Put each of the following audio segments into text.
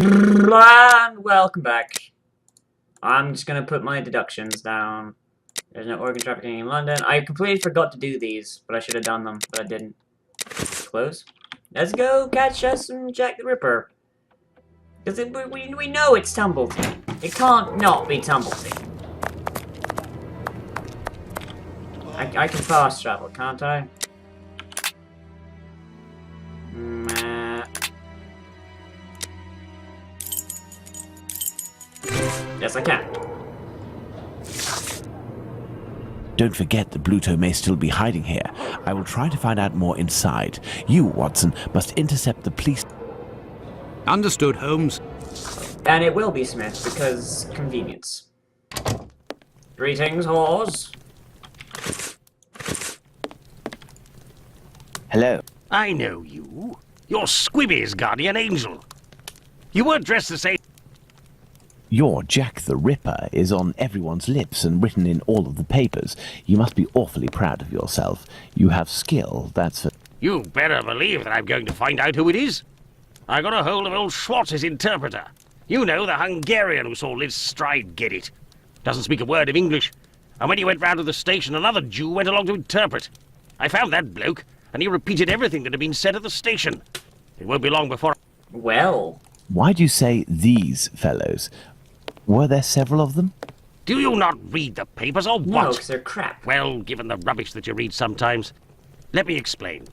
And welcome back. I'm just gonna put my deductions down. There's no organ trafficking in London. I completely forgot to do these, but I should have done them, but I didn't. Close. Let's go catch us some Jack the Ripper. Because we know it's Tumblety. It can't not be Tumblety. I can fast travel, can't I? Yes, I can. Don't forget that Bluto may still be hiding here. I will try to find out more inside. You, Watson, must intercept the police. Understood, Holmes. And it will be Smith, because convenience. Greetings, whores. Hello. I know you. You're Squibby's guardian angel. You weren't dressed the same. Your Jack the Ripper is on everyone's lips and written in all of the papers. You must be awfully proud of yourself. You have skill, that's for... You better believe that I'm going to find out who it is. I got a hold of old Schwartz's interpreter. You know, the Hungarian who saw Liz Stride get it. Doesn't speak a word of English. And when he went round to the station, another Jew went along to interpret. I found that bloke, and he repeated everything that had been said at the station. It won't be long before... Well... Why do you say these fellows? Were there several of them? Do you not read the papers, or what? No, because they're crap. Well, given the rubbish that you read sometimes. Let me explain.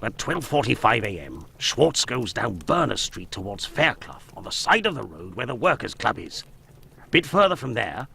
At 12:45 a.m., Schwartz goes down Burner Street towards Fairclough, on the side of the road where the Workers' Club is. A bit further from there,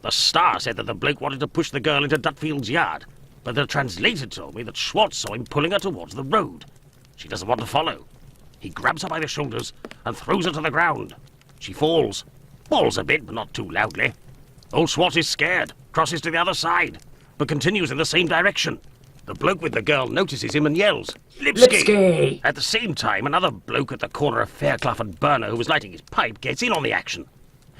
the Star said that the bloke wanted to push the girl into Dutfield's yard, but the translator told me that Schwartz saw him pulling her towards the road. She doesn't want to follow. He grabs her by the shoulders and throws her to the ground. She falls. Falls a bit, but not too loudly. Old Schwartz is scared, crosses to the other side, but continues in the same direction. The bloke with the girl notices him and yells, "Lipsky!" Lipsky! At the same time, another bloke at the corner of Fairclough and Burner who was lighting his pipe gets in on the action.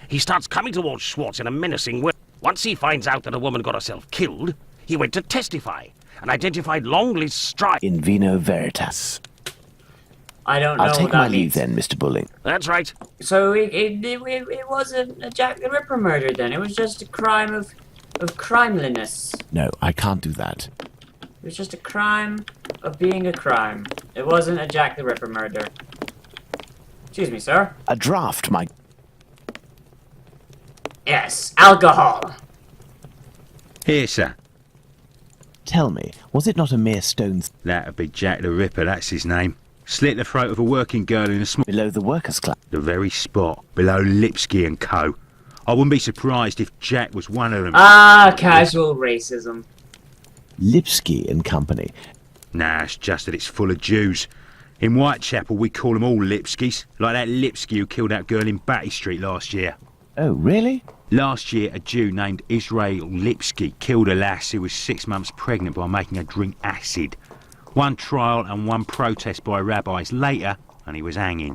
He starts coming towards Schwartz in a menacing way. Once he finds out that a woman got herself killed, he went to testify and identified long Liz Stride. In vino veritas. I don't know I'll take what that my means. leave then, Mr. Bulling. That's right. So it wasn't a Jack the Ripper murder then. It was just a crime of crimeliness. No, I can't do that. It was just a crime of being a crime. It wasn't a Jack the Ripper murder. Excuse me, sir. A draft, my... Yes, alcohol. Here, sir. Tell me, was it not a mere stone's... That'd be Jack the Ripper, that's his name. Slit the throat of a working girl in a small... below the Workers' Club? The very spot, below Lipsky and Co. I wouldn't be surprised if Jack was one of them. Ah, casual racism. Lipsky and Company. Nah, it's just that it's full of Jews. In Whitechapel, we call them all Lipskys, like that Lipsky who killed that girl in Batty Street last year. Oh, really? Last year, a Jew named Israel Lipsky killed a lass who was 6 months pregnant by making her drink acid. One trial and one protest by rabbis later, and he was hanging.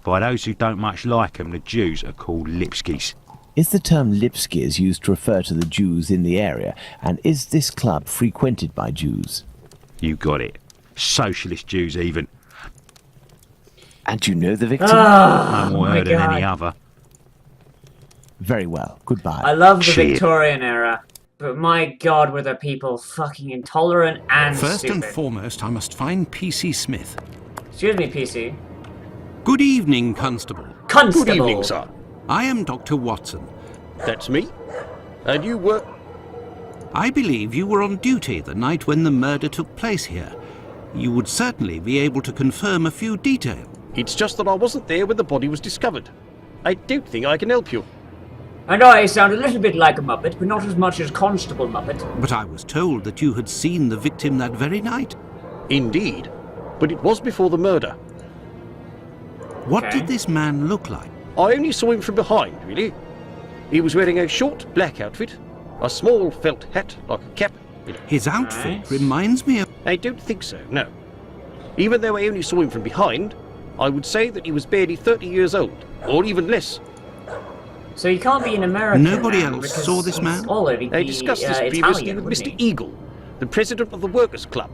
By those who don't much like him, the Jews are called Lipskys. Is the term Lipskys used to refer to the Jews in the area, and is this club frequented by Jews? You got it. Socialist Jews, even. And you know the victim? Oh, No more my heard than God. any other. Very well. Goodbye. I love the Shit. Victorian era, but my God, were the people fucking intolerant and First stupid. and foremost, I must find P.C. Smith. Excuse me, PC. Good evening, Constable. Constable. Good evening, sir. I am Dr. Watson. That's me. And you work... I believe you were on duty the night when the murder took place here. You would certainly be able to confirm a few details. It's just that I wasn't there when the body was discovered. I don't think I can help you. I know I sound a little bit like a Muppet, but not as much as Constable Muppet. But I was told that you had seen the victim that very night. Indeed. But it was before the murder. What Okay. did this man look like? I only saw him from behind, really. He was wearing a short black outfit, a small felt hat like a cap. His outfit Nice. reminds me of... I don't think so, no. Even though I only saw him from behind, I would say that he was barely 30 years old, or even less. So you can't be an American Nobody man, else because saw this he's man? already I discussed this previously Italian, with wouldn't Mr. he? Eagle, the president of the Workers' Club.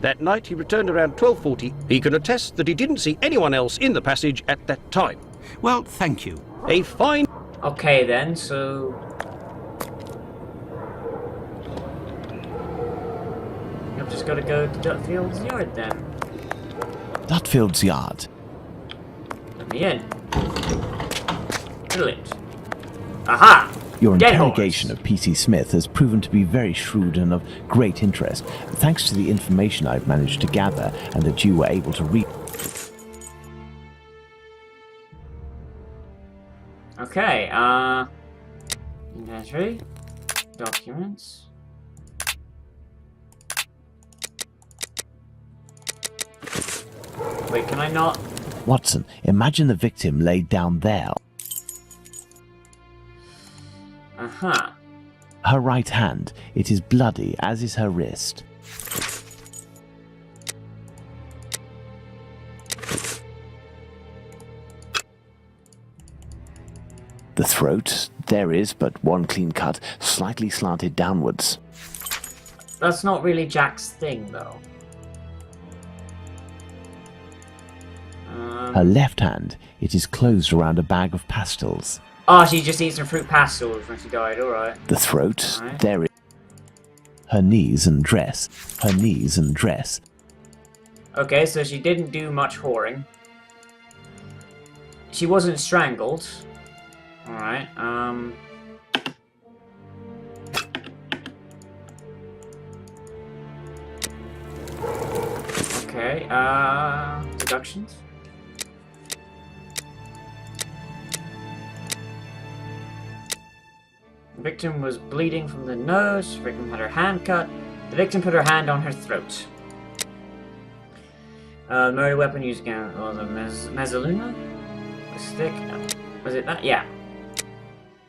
That night he returned around 12:40. He can attest that he didn't see anyone else in the passage at that time. Well, thank you. A fine... Okay then, so... I've just got to go to Dutfield's yard then. Dutfield's yard. Let me in. Brilliant. Aha! Your Dead interrogation horse. of P.C. Smith has proven to be very shrewd and of great interest, thanks to the information I've managed to gather and that you were able to read. Okay, inventory, documents. Wait, can I not? Watson, imagine the victim laid down there. Uh-huh. Her right hand, it is bloody, as is her wrist. The throat, there is but one clean cut, slightly slanted downwards. That's not really Jack's thing, though. Her left hand, it is closed around a bag of pastils. Oh, she just eats her fruit pastels when she died, alright. The throat, Alright. there is her knees and dress, her knees and dress. Okay, so she didn't do much whoring. She wasn't strangled. Alright, okay, deductions. The victim was bleeding from the nose. The victim had her hand cut. The victim put her hand on her throat. Murder weapon used again was a mezzaluna? A stick? Was it that? Yeah.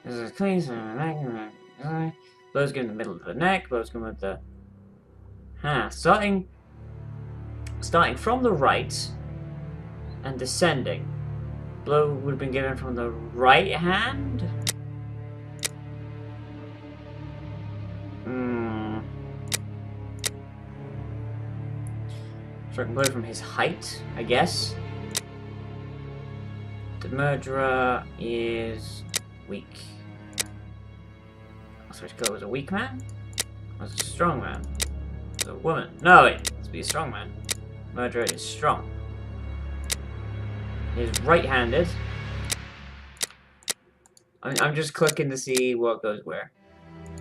This is clean. Blows given in the middle of the neck. Blows given with the... Starting from the right and descending. Blow would have been given from the right hand? Striking blow from his height, I guess. The murderer is weak. I was supposed to go as a weak man? Or as a strong man? As a woman? No, it has to be a strong man. Murderer is strong. He's right-handed. I'm just clicking to see what goes where.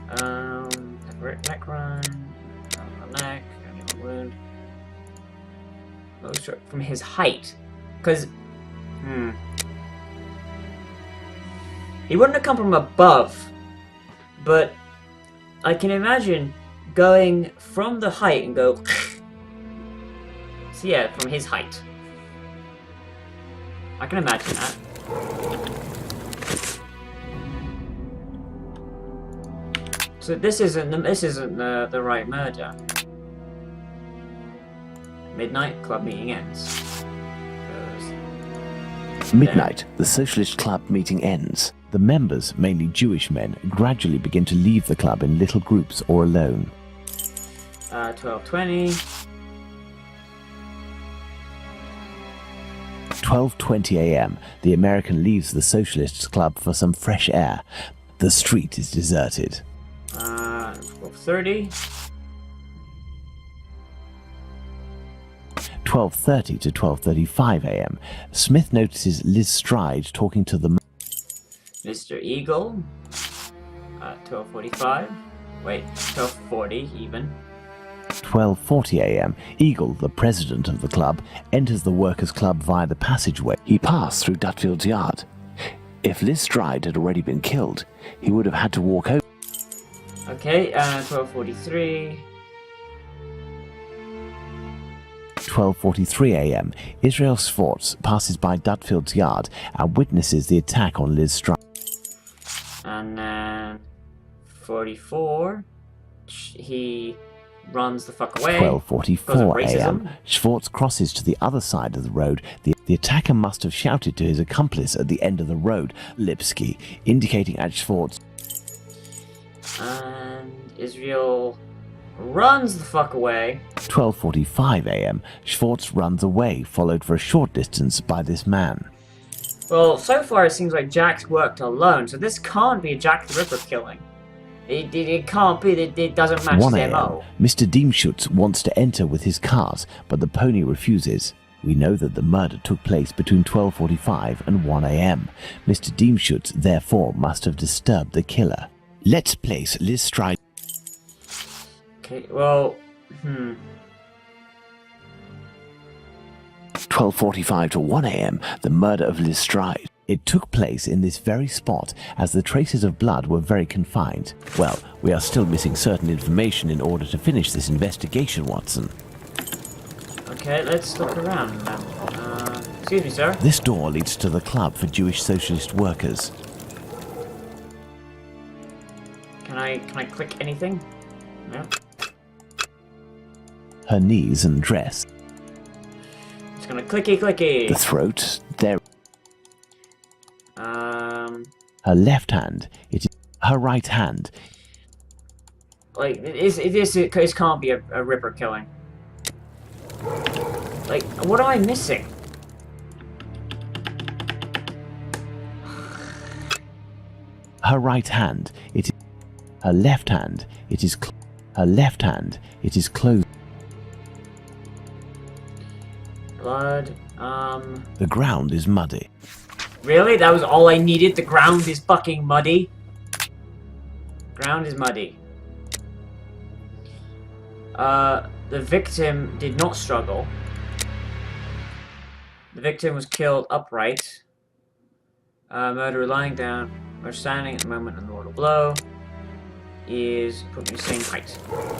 Neck run, neck, wound. From his height, because he wouldn't have come from above, but I can imagine going from the height and go. So yeah, from his height, I can imagine that. So this isn't the right murder. Midnight, club meeting ends. Midnight, the socialist club meeting ends. The members, mainly Jewish men, gradually begin to leave the club in little groups or alone. 12:20. 12:20 a.m. The American leaves the socialists club for some fresh air. The street is deserted. 12:30. 12:30 to 12:35 a.m. Smith notices Liz Stride talking to the Mr. Eagle. 12:45. Wait, 12:40 even. 12:40 a.m. Eagle, the president of the club, enters the workers' club via the passageway. He passed through Dutfield's yard. If Liz Stride had already been killed, he would have had to walk over. Okay, 12:43. 12:43 a.m. Israel Swartz passes by Dutfield's yard and witnesses the attack on Liz Stride. And then 44. He runs the fuck away. 12:44 a.m. Schwartz crosses to the other side of the road. The attacker must have shouted to his accomplice at the end of the road, Lipsky, indicating at Schwartz. And Israel runs the fuck away. 12:45 a.m. Schwartz runs away, followed for a short distance by this man. Well, so far it seems like Jack's worked alone, so this can't be a Jack the Ripper killing. It can't be. It doesn't match 1 his a.m. MO. Mr. Diemschutz wants to enter with his cars, but the pony refuses. We know that the murder took place between 12:45 and 1 a.m. Mr. Diemschutz therefore must have disturbed the killer. Let's place Liz Stride. Okay, well, 12:45 to 1 a.m. The murder of Liz Stride. It took place in this very spot, as the traces of blood were very confined. Well, we are still missing certain information in order to finish this investigation, Watson. Okay, let's look around then. Excuse me, sir. This door leads to the club for Jewish socialist workers. Can I click anything? No. Her knees and dress. It's gonna clicky. The throat, there. Her left hand, it is her right hand. Like, this can't be a Ripper killing. Like, what am I missing? Her right hand, it is her left hand, it is her left hand, it is closed. Blood, The ground is muddy. Really? That was all I needed? The ground is fucking muddy? Ground is muddy. The victim did not struggle. The victim was killed upright. Murderer lying down or standing at the moment of the mortal blow is put in the same height.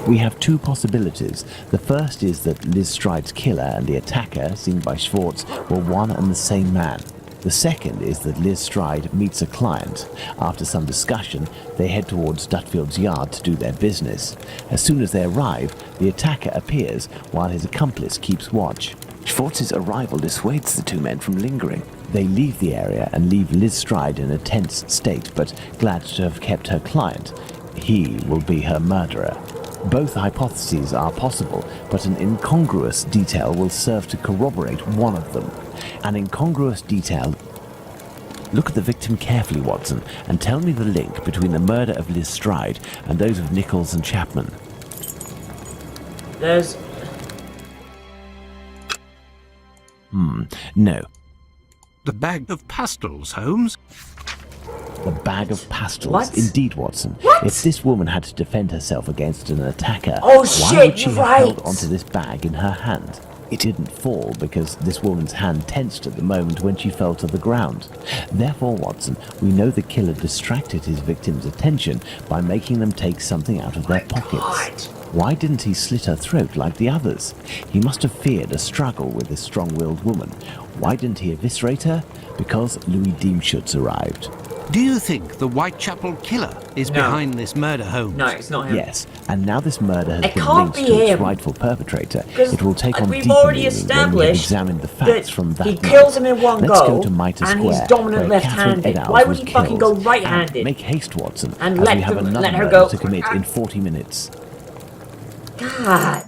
We have two possibilities. The first is that Liz Stride's killer and the attacker, seen by Schwartz, were one and the same man. The second is that Liz Stride meets a client. After some discussion, they head towards Dutfield's yard to do their business. As soon as they arrive, the attacker appears while his accomplice keeps watch. Schwartz's arrival dissuades the two men from lingering. They leave the area and leave Liz Stride in a tense state, but glad to have kept her client. He will be her murderer. Both hypotheses are possible, but an incongruous detail will serve to corroborate one of them. An incongruous detail. Look at the victim carefully, Watson, and tell me the link between the murder of Liz Stride and those of Nichols and Chapman. There's... No. The bag of pastels, Holmes. The bag of pastels. What? Indeed, Watson. What? If this woman had to defend herself against an attacker, Oh, why shit, would she you're have right. held onto this bag in her hand? It didn't fall because this woman's hand tensed at the moment when she fell to the ground. Therefore, Watson, we know the killer distracted his victim's attention by making them take something out of their pockets. Why didn't he slit her throat like the others? He must have feared a struggle with this strong-willed woman. Why didn't he eviscerate her? Because Louis Diemschutz arrived. Do you think the Whitechapel killer is No. behind this murder, Holmes? No, it's not him. Yes, and now this murder has It been can't linked be to its him. rightful perpetrator. 'Cause It will take on we've deeper already meaning when we have established examined the facts that from that he night. kills him in one Let's go, go to Mitre and Square, he's dominant where Catherine left-handed. Eddowes Why would was he fucking go killed. right-handed? And make haste, Watson, And as let we have them- another let her murder go. to commit in 40 minutes. God.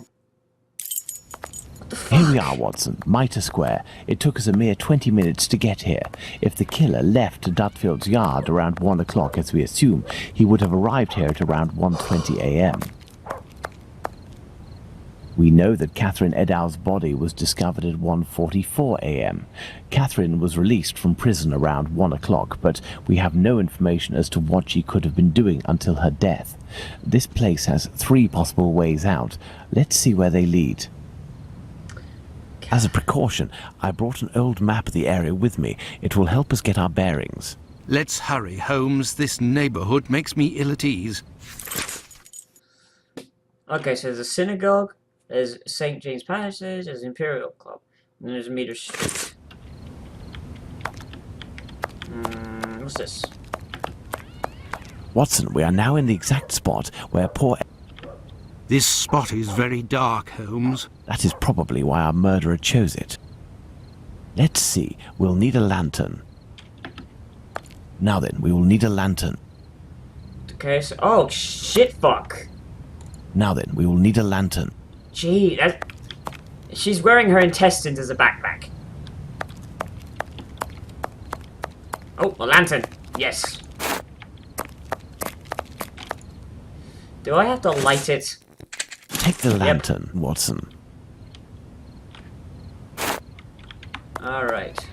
Here we are, Watson, Mitre Square. It took us a mere 20 minutes to get here. If the killer left Dutfield's yard around 1 o'clock, as we assume, he would have arrived here at around 1:20 a.m. We know that Catherine Eddowes' body was discovered at 1:44 a.m. Catherine was released from prison around 1 o'clock, but we have no information as to what she could have been doing until her death. This place has 3 possible ways out. Let's see where they lead. As a precaution, I brought an old map of the area with me. It will help us get our bearings. Let's hurry, Holmes. This neighborhood makes me ill at ease. Okay, so there's a synagogue, there's St. James Palaces, there's Imperial Club, and there's Meter Street. What's this? Watson, we are now in the exact spot where poor... This spot is very dark, Holmes. That is probably why our murderer chose it. Let's see. We'll need a lantern. Now then, we will need a lantern. Okay, so... Oh, shit, fuck. Now then, we will need a lantern. Gee, that... She's wearing her intestines as a backpack. Oh, a lantern. Yes. Do I have to light it? Take the lantern, Watson. Alright.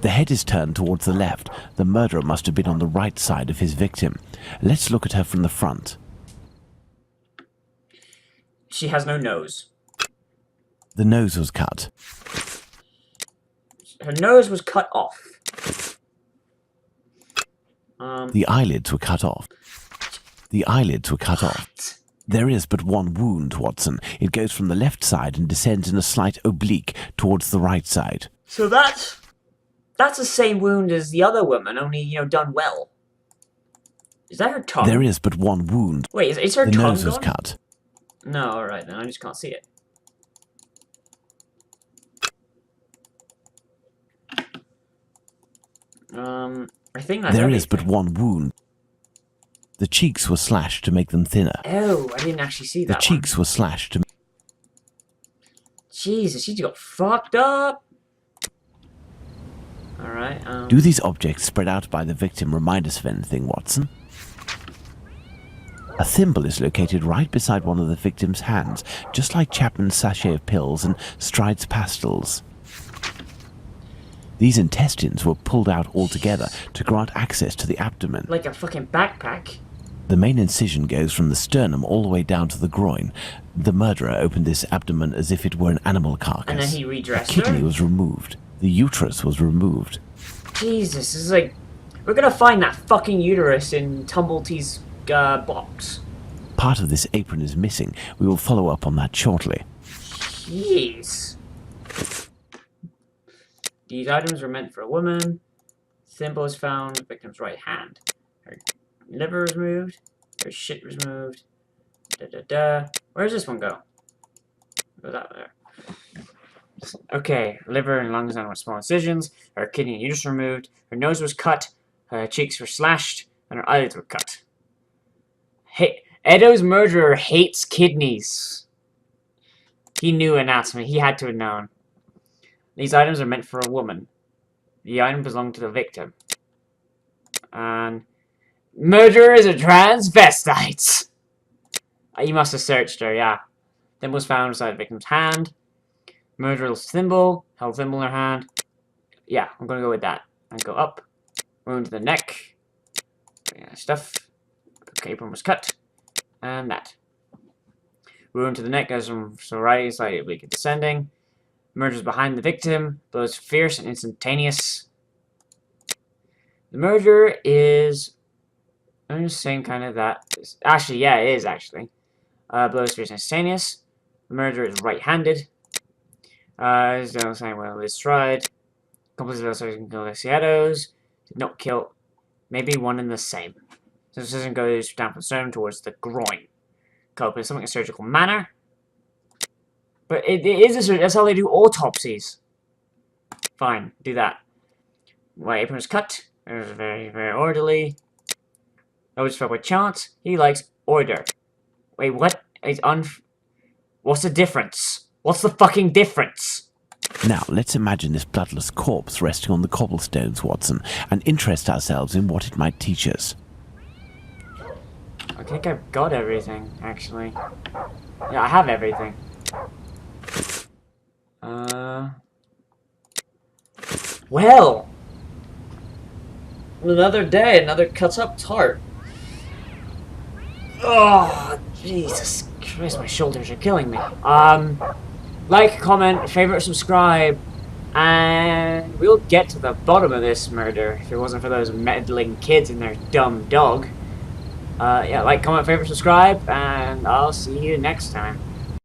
The head is turned towards the left. The murderer must have been on the right side of his victim. Let's look at her from the front. She has no nose. The nose was cut. Her nose was cut off. The eyelids were cut off. The eyelids were cut off. There is but one wound, Watson. It goes from the left side and descends in a slight oblique towards the right side. So that's the same wound as the other woman, only, you know, done well. Is that her tongue? There is but one wound. Wait, is her The tongue nose was gone? cut. No, alright then, I just can't see it. I think that's There is but everything. one wound. The cheeks were slashed to make them thinner. Oh, I didn't actually see The that cheeks were slashed to... Jesus, she just got fucked up. Alright, Do these objects spread out by the victim remind us of anything, Watson? A thimble is located right beside one of the victim's hands, just like Chapman's sachet of pills and Stride's pastils. These intestines were pulled out altogether to grant access to the abdomen. like a fucking backpack. The main incision goes from the sternum all the way down to the groin. The murderer opened this abdomen as if it were an animal carcass. And then he A redressed kidney her? was removed. The uterus was removed. Jesus, this is like... We're gonna find that fucking uterus in Tumbletee's box. Part of this apron is missing. We will follow up on that shortly. Jeez. These items were meant for a woman. Thimble is found. Victim's right hand. Her liver was moved. Her shit was moved. Where does this one go? Go that there. Okay, liver and lungs done with small incisions. Her kidney and uterus removed. Her nose was cut. Her cheeks were slashed, and her eyelids were cut. Hey, Edo's murderer hates kidneys. He knew anatomy. He had to have known. These items are meant for a woman. The item belonged to the victim. And murderer is a transvestite. You must have searched her, yeah. Thimble was found inside the victim's hand. Murderer's thimble. Held thimble in her hand. Yeah, I'm gonna go with that. And go up. Wound to the neck. Yeah, stuff. Okay, apron was cut. And that. Wound to the neck goes from the right side oblique descending. Murder's behind the victim. Blows fierce and instantaneous. The murderer is... I'm just saying kind of that. Actually, yeah, it is actually. Blows fierce and instantaneous. The murderer is right-handed. Is the same way with Stride. Accomplices of Galiciados. Did not kill. Maybe one and the same. So this doesn't go down from sternum towards the groin. Cope in something a surgical manner. But it is a, that's how they do autopsies. Fine, do that. My apron was cut. It was very, very orderly. I was felt by chance. He likes order. Wait, what? What's the difference? What's the fucking difference? Now, let's imagine this bloodless corpse resting on the cobblestones, Watson, and interest ourselves in what it might teach us. I think I've got everything, actually. Yeah, I have everything. Well! Another day, another cut up tart. Oh, Jesus Christ, my shoulders are killing me. Like, comment, favorite, subscribe, and we'll get to the bottom of this murder if it wasn't for those meddling kids and their dumb dog. Yeah, like, comment, favorite, subscribe, and I'll see you next time.